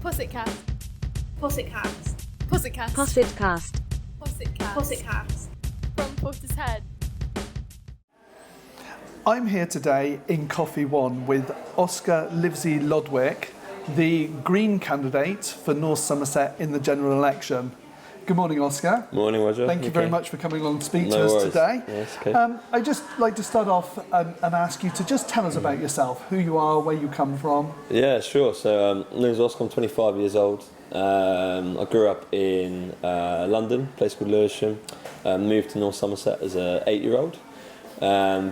Pussycat. Pussycast. Pussycat. Pussycast. Pussycat. Pussycast. From Portishead. I'm here today in Coffee One with Oscar Livesey Lodwick, the Green candidate for North Somerset in the general election. Good morning, Oscar. Morning, Roger. Thank you very much for coming along to speak to No us worries. today. Yes, okay. I'd just like to start off and ask you to just tell us about yourself, who you are, where you come from. Yeah, sure. So, my name's Oscar. I'm 25 years old. I grew up in London, a place called Lewisham. Moved to North Somerset as an 8-year-old.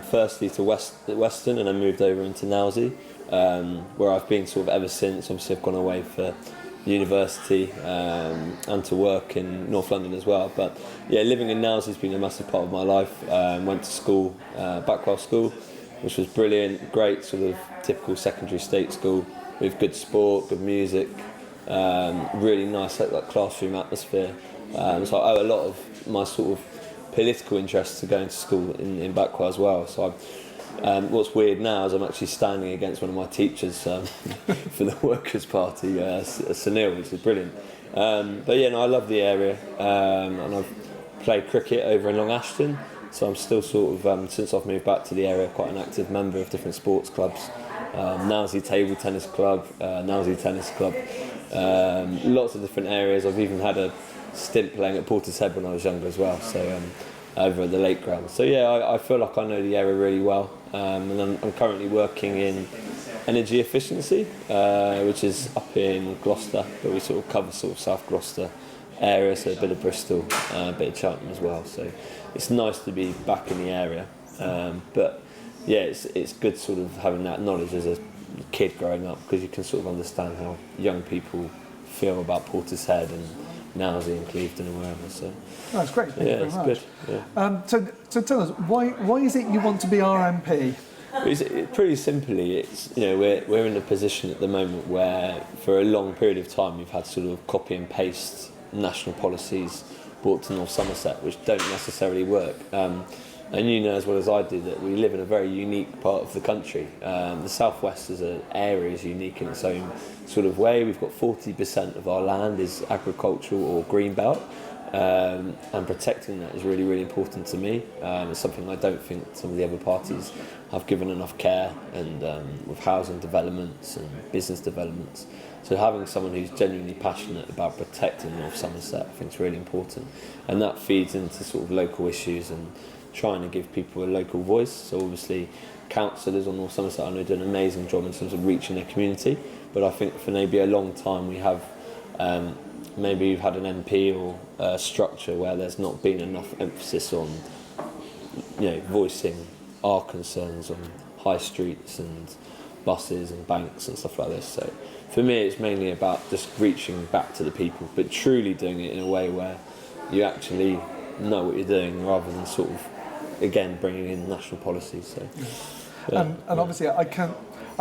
Firstly to Western, and then moved over into Livesey, where I've been sort of ever since. Obviously, I've gone away for university and to work in North London as well. But yeah, living in Livesey has been a massive part of my life. Went to school, Backwell School, which was brilliant, great sort of typical secondary state school with good sport, good music, really nice like classroom atmosphere. So I owe a lot of my sort of political interests to going to school in Backwell as well. So what's weird now is I'm actually standing against one of my teachers for the Workers' Party, Sunil, which is brilliant. But yeah, no, I love the area, and I've played cricket over in Long Ashton, so I'm still sort of, since I've moved back to the area, quite an active member of different sports clubs. Livesey Table Tennis Club, Livesey Tennis Club, lots of different areas. I've even had a stint playing at Portishead when I was younger as well, so over at the Lake Ground. So yeah, I feel like I know the area really well, and I'm currently working in energy efficiency, which is up in Gloucester, but we sort of cover sort of South Gloucester area, so a bit of Bristol, a bit of Cheltenham as well. So it's nice to be back in the area, but yeah, it's good sort of having that knowledge as a kid growing up, because you can sort of understand how young people feel about Portishead and Livesey and Clevedon and wherever. So That's great, thank you very much. Good. Yeah. So tell us, why is it you want to be our MP? Pretty simply, it's we're in a position at the moment where for a long period of time we've had sort of copy and paste national policies brought to North Somerset, which don't necessarily work. And you know as well as I do that we live in a very unique part of the country. The southwest as an area is unique in its own sort of way. We've got 40% of our land is agricultural or green belt, and protecting that is really, really important to me. It's something I don't think some of the other parties have given enough care, and with housing developments and business developments. So having someone who's genuinely passionate about protecting North Somerset, I think is really important, and that feeds into sort of local issues and trying to give people a local voice. So obviously councillors on North Somerset I know do an amazing job in terms of reaching their community, but I think for maybe a long time we have maybe we've had an MP or a structure where there's not been enough emphasis on voicing our concerns on high streets and buses and banks and stuff like this. So for me it's mainly about just reaching back to the people, but truly doing it in a way where you actually know what you're doing, rather than sort of again bringing in national policies. So And obviously I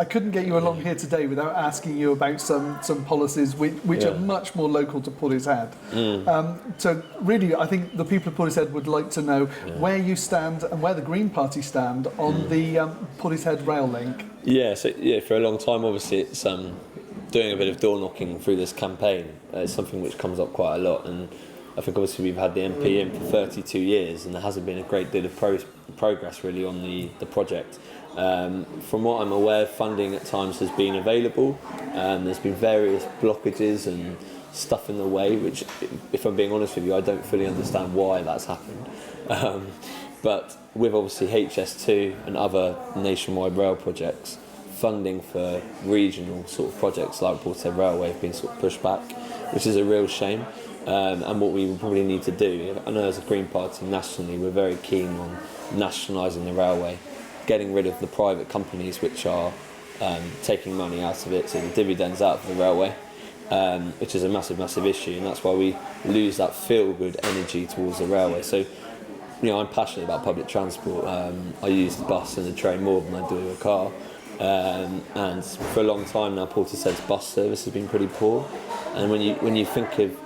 couldn't get you along here today without asking you about some policies which are much more local to Portishead. So really I think the people of Portishead would like to know where you stand and where the Green Party stand on the Portishead rail link. Yeah, so for a long time obviously it's doing a bit of door knocking through this campaign. It's something which comes up quite a lot, and I think obviously we've had the MP in for 32 years and there hasn't been a great deal of progress really on the project. From what I'm aware, funding at times has been available. There's been various blockages and stuff in the way, which, if I'm being honest with you, I don't fully understand why that's happened. But with obviously HS2 and other nationwide rail projects, funding for regional sort of projects like Portishead Railway have been sort of pushed back, which is a real shame. And what we will probably need to do, I know as a Green Party nationally we're very keen on nationalising the railway, getting rid of the private companies which are taking money out of it, so the dividends out of the railway, which is a massive issue, and that's why we lose that feel-good energy towards the railway. So I'm passionate about public transport. I use the bus and the train more than I do a car, and for a long time now Portishead's bus service has been pretty poor, and when you think of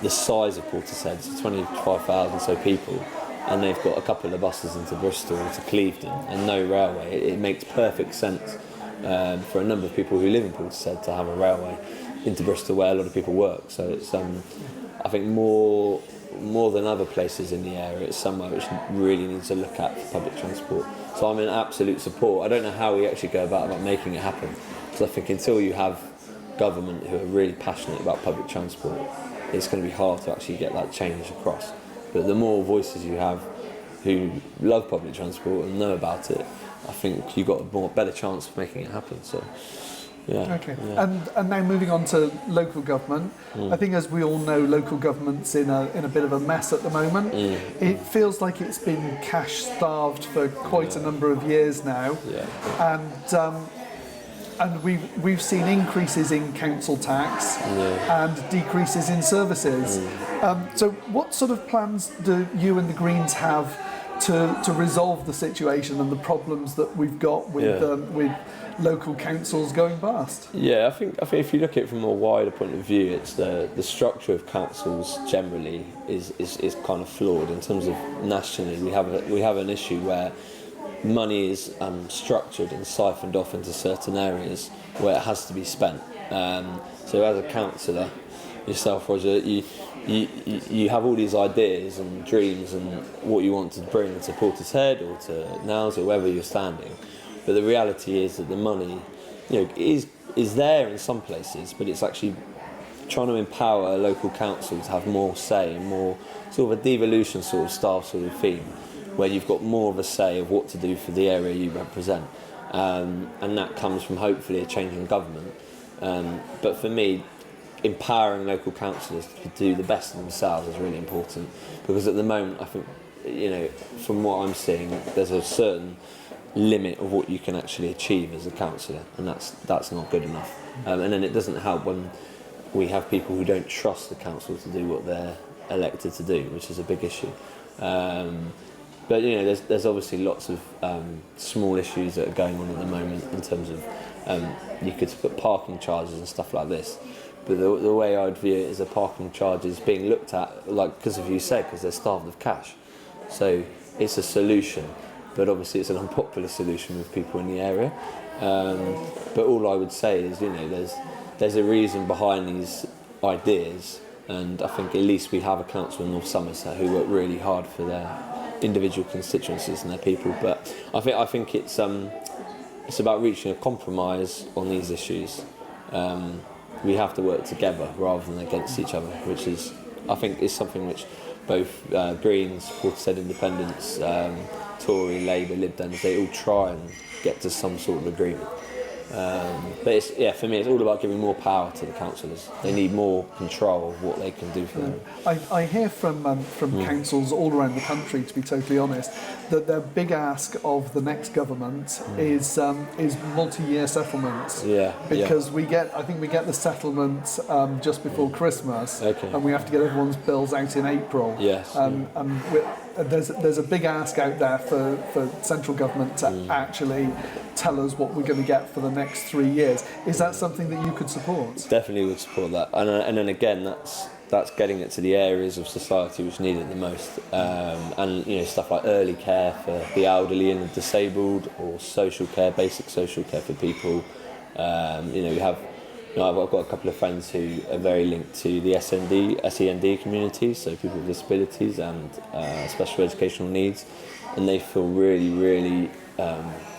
the size of Portishead, so 25,000 so people, and they've got a couple of buses into Bristol, to Clevedon, and no railway, it makes perfect sense for a number of people who live in Portishead to have a railway into Bristol where a lot of people work. So it's I think more than other places in the area, it's somewhere which really needs to look at for public transport. So I'm in absolute support. I don't know how we actually go about making it happen, because I think until you have government who are really passionate about public transport, it's going to be hard to actually get that change across. But the more voices you have who love public transport and know about it, I think you've got a better chance of making it happen. So, yeah. Okay. Yeah. And now moving on to local government, I think as we all know, local government's in a bit of a mess at the moment. It feels like it's been cash starved for quite a number of years now. Yeah. And we've seen increases in council tax and decreases in services. So what sort of plans do you and the Greens have to resolve the situation and the problems that we've got with local councils going bust? Yeah, I think if you look at it from a wider point of view, it's the structure of councils generally is kind of flawed in terms of nationally. We have an issue where money is structured and siphoned off into certain areas where it has to be spent. So as a councillor yourself, Roger, you have all these ideas and dreams and what you want to bring to Portishead or to Nowes or wherever you're standing. But the reality is that the money, is there in some places, but it's actually trying to empower a local council to have more say and more sort of a devolution sort of style sort of theme, where you've got more of a say of what to do for the area you represent. And that comes from hopefully a change in government. But for me, empowering local councillors to do the best of themselves is really important, because at the moment I think, from what I'm seeing, there's a certain limit of what you can actually achieve as a councillor, and that's not good enough. And then it doesn't help when we have people who don't trust the council to do what they're elected to do, which is a big issue. But there's obviously lots of small issues that are going on at the moment in terms of you could put parking charges and stuff like this. But the way I'd view it is a parking charge is being looked at, like, because of you said, because they're starved of cash. So it's a solution, but obviously it's an unpopular solution with people in the area. But all I would say is, there's a reason behind these ideas, and I think at least we have a council in North Somerset who work really hard for their individual constituencies and their people. But I think it's about reaching a compromise on these issues. We have to work together rather than against each other, which is, I think, is something which both Greens, Portishead Independents, Tory, Labour, Lib Dems, they all try and get to some sort of agreement. But for me, it's all about giving more power to the councillors. They need more control of what they can do for them. I hear from councils all around the country, to be totally honest, that their big ask of the next government is multi-year settlements. Because we get the settlement just before Christmas, and we have to get everyone's bills out in April. There's a big ask out there for central government to actually tell us what we're going to get for the next 3 years. Is that something that you could support? Definitely would support that, and then again, that's getting it to the areas of society which need it the most, and stuff like early care for the elderly and the disabled, or social care, basic social care for people. We have. I've got a couple of friends who are very linked to the SEND communities, so people with disabilities and special educational needs, and they feel really, really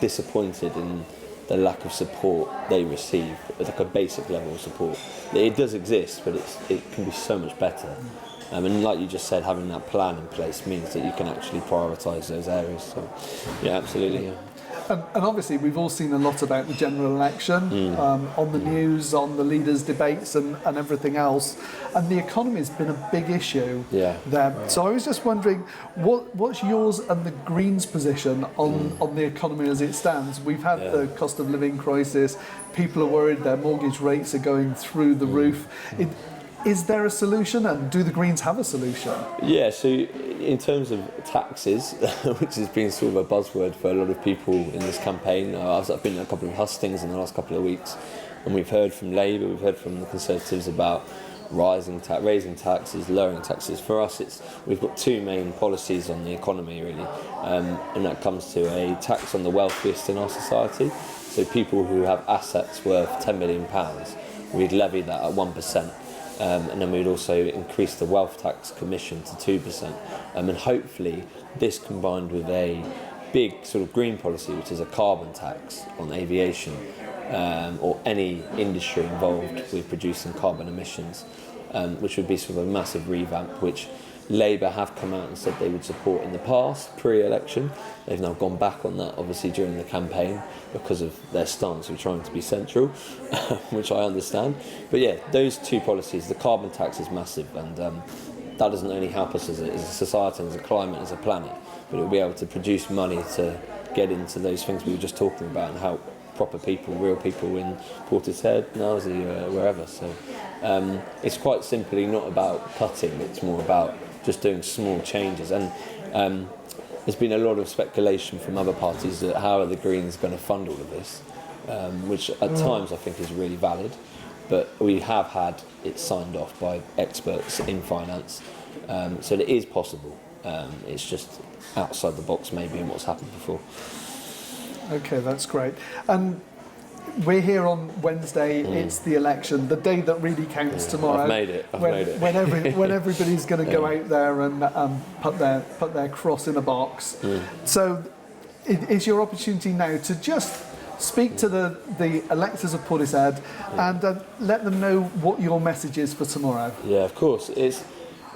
disappointed in the lack of support they receive, like a basic level of support. It does exist, but it can be so much better. And like you just said, having that plan in place means that you can actually prioritise those areas. So, yeah, absolutely. Yeah. And obviously we've all seen a lot about the general election on the news, on the leaders' debates and everything else, and the economy's been a big issue there. So I was just wondering, what's yours and the Greens' position on the economy as it stands? We've had the cost of living crisis, people are worried their mortgage rates are going through the roof. Is there a solution, and do the Greens have a solution? Yeah, so in terms of taxes, which has been sort of a buzzword for a lot of people in this campaign, I've been at a couple of hustings in the last couple of weeks, and we've heard from Labour, we've heard from the Conservatives about raising taxes, lowering taxes. For us, we've got two main policies on the economy, really, and that comes to a tax on the wealthiest in our society. So people who have assets worth £10 million, we'd levy that at 1%. And then we'd also increase the wealth tax commission to 2%. And hopefully this combined with a big sort of green policy, which is a carbon tax on aviation, or any industry involved with producing carbon emissions, which would be sort of a massive revamp, which Labour have come out and said they would support in the past, pre-election. They've now gone back on that, obviously, during the campaign because of their stance of trying to be central, which I understand. But yeah, those two policies, the carbon tax is massive, and that doesn't only help us as a society, as a climate, as a planet, but it'll be able to produce money to get into those things we were just talking about and help proper people, real people in Portishead, Livesey, wherever. So it's quite simply not about cutting, it's more about just doing small changes. And there's been a lot of speculation from other parties that how are the Greens going to fund all of this, which at times I think is really valid, but we have had it signed off by experts in finance, so it is possible. It's just outside the box maybe in what's happened before. Okay, that's great. And we're here on Wednesday. It's the election, the day that really counts tomorrow. I've made it. When everybody's going to go out there and put their cross in a box. So it's your opportunity now to just speak to the electors of Portishead and let them know what your message is for tomorrow. Yeah, of course. It's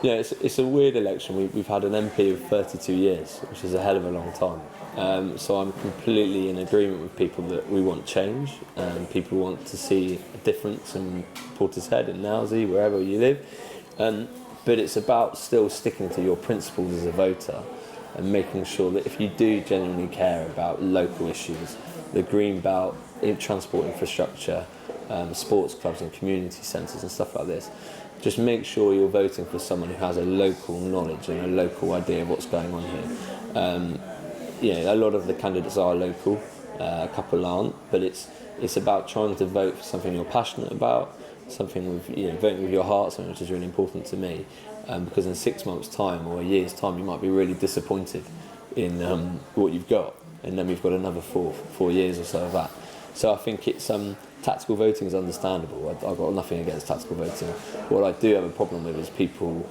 a weird election. We've had an MP of 32 years, which is a hell of a long time. So I'm completely in agreement with people that we want change, and people want to see a difference in Portishead, in Livesey, wherever you live. But it's about still sticking to your principles as a voter and making sure that if you do genuinely care about local issues, the green belt, transport infrastructure, sports clubs and community centres and stuff like this, just make sure you're voting for someone who has a local knowledge and a local idea of what's going on here. A lot of the candidates are local, a couple aren't, but it's about trying to vote for something you're passionate about, something with voting with your heart, something which is really important to me. Because in 6 months' time or a year's time, you might be really disappointed in what you've got, and then we've got another 4 years or so of that. So I think it's tactical voting is understandable. I've got nothing against tactical voting. What I do have a problem with is people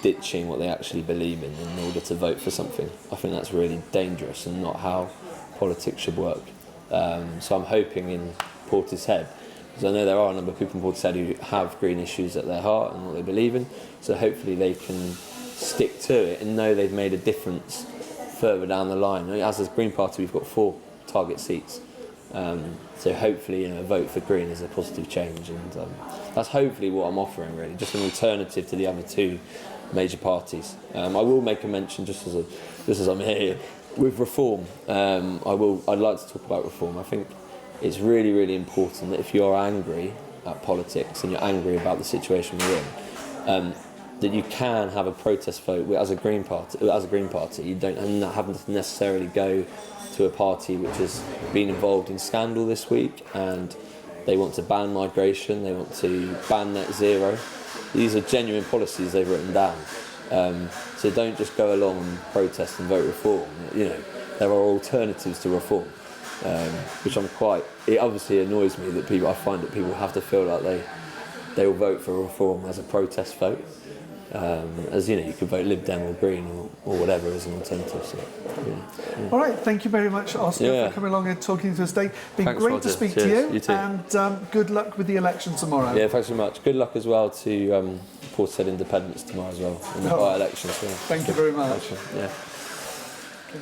ditching what they actually believe in order to vote for something. I think that's really dangerous and not how politics should work. So I'm hoping in Portishead, because I know there are a number of people in Portishead who have green issues at their heart and what they believe in, so hopefully they can stick to it and know they've made a difference further down the line. As a Green Party, we've got 4 target seats. So hopefully, a vote for Green is a positive change, and that's hopefully what I'm offering, really, just an alternative to the other 2 major parties. I will make a mention, just as I'm here, with reform. I'd like to talk about reform. I think it's really, really important that if you're angry at politics and you're angry about the situation we're in, that you can have a protest vote as a Green Party. You don't have to necessarily go to a party which has been involved in scandal this week, and they want to ban migration, they want to ban net zero. These are genuine policies they've written down. So don't just go along and protest and vote reform. There are alternatives to reform, which it obviously annoys me that I find that people have to feel like they will vote for reform as a protest vote. You could vote Lib Dem or Green or whatever as an alternative. So, yeah. All right, thank you very much, Oscar, for coming along and talking to us today. Been Thanks, great Roger. to speak Cheers. to you, You too. and good luck with the election tomorrow. Yeah, thanks very much. Good luck as well to Portishead Independence tomorrow as well in the by-election. Thank you very much. Yeah. Okay.